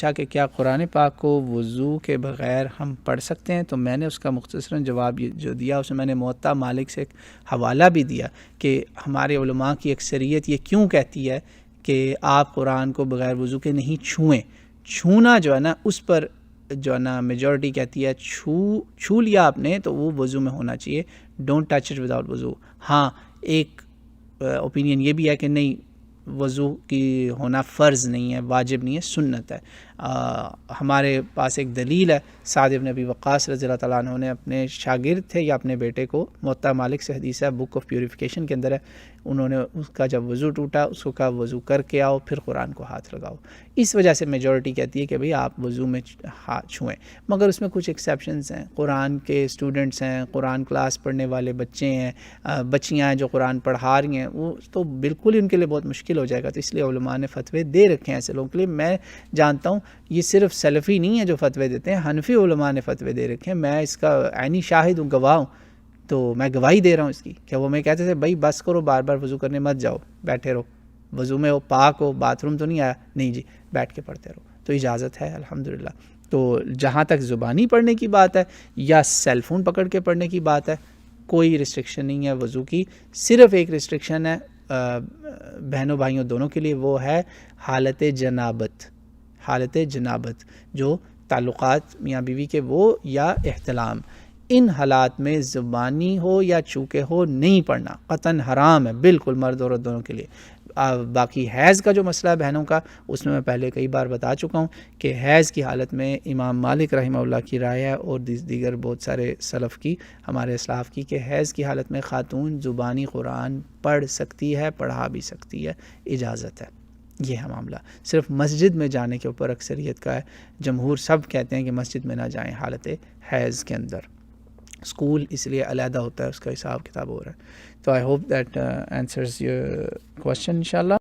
کہ کیا قرآن پاک کو وضو کے بغیر ہم پڑھ سکتے ہیں؟ تو میں نے اس کا مختصراً جواب جو دیا اس میں نے موطا مالک سے ایک حوالہ بھی دیا کہ ہمارے علماء کی اکثریت یہ کیوں کہتی ہے کہ آپ قرآن کو بغیر وضو کے نہیں چھوئیں. چھونا جو ہے نا اس پر جو ہے نا میجورٹی کہتی ہے چھو لیا آپ نے تو وہ وضو میں ہونا چاہیے. ڈونٹ ٹچ اٹ وداؤٹ وضو. ہاں ایک اوپینین یہ بھی ہے کہ نہیں وضو کی ہونا فرض نہیں ہے، واجب نہیں ہے، سنت ہے. ہمارے پاس ایک دلیل ہے، سعد بن ابی وقاص رضی اللہ تعالیٰ عنہ نے اپنے شاگرد تھے یا اپنے بیٹے کو، موطا مالک سے حدیث ہے، بک آف پیوریفیکیشن کے اندر ہے، انہوں نے اس کا جب وضو ٹوٹا اس کو کہا وضو کر کے آؤ پھر قرآن کو ہاتھ لگاؤ. اس وجہ سے میجورٹی کہتی ہے کہ بھئی آپ وضو میں ہاتھ چھوئیں، مگر اس میں کچھ ایکسیپشنز ہیں. قرآن کے اسٹوڈنٹس ہیں، قرآن کلاس پڑھنے والے بچے ہیں، بچیاں ہیں جو قرآن پڑھا رہی ہیں، وہ تو بالکل ان کے لیے بہت مشکل ہو جائے گا. تو اس لیے علماء نے فتوے دے رکھے ہیں ایسے لوگوں کے لیے. میں جانتا ہوں یہ صرف سلفی نہیں ہے جو فتوے دیتے ہیں، حنفی علماء نے فتوے دے رکھے ہیں. میں اس کا عینی شاہد ہوں، گواہ ہوں، تو میں گواہی دے رہا ہوں اس کی کہ وہ میں کہتے تھے بھائی بس کرو، بار بار وضو کرنے مت جاؤ، بیٹھے رہو، وضو میں ہو، پاک ہو، باتھ روم تو نہیں آیا، نہیں جی بیٹھ کے پڑھتے رہو. تو اجازت ہے الحمدللہ. تو جہاں تک زبانی پڑھنے کی بات ہے یا سیل فون پکڑ کے پڑھنے کی بات ہے، کوئی ریسٹرکشن نہیں ہے وضو کی. صرف ایک ریسٹرکشن ہے بہنوں بھائیوں دونوں کے لیے، وہ ہے حالت جنابت. حالت جنابت جو تعلقات میاں بیوی کے وہ یا احتلام، ان حالات میں زبانی ہو یا چوکے ہو نہیں پڑھنا، قطعاً حرام ہے بالکل، مرد عورت دونوں کے لیے. باقی حیض کا جو مسئلہ ہے بہنوں کا، اس میں پہلے کئی بار بتا چکا ہوں کہ حیض کی حالت میں امام مالک رحمہ اللہ کی رائے ہے اور دیگر بہت سارے سلف کی، ہمارے اسلاف کی، کہ حیض کی حالت میں خاتون زبانی قرآن پڑھ سکتی ہے، پڑھا بھی سکتی ہے، اجازت ہے. یہ ہے معاملہ. صرف مسجد میں جانے کے اوپر اکثریت کا ہے، جمہور سب کہتے ہیں کہ مسجد میں نہ جائیں حالت حیض کے اندر. اسکول اس لیے علیحدہ ہوتا ہے، اس کا حساب کتاب ہو رہا ہے. تو I hope that answers your question انشاءاللہ.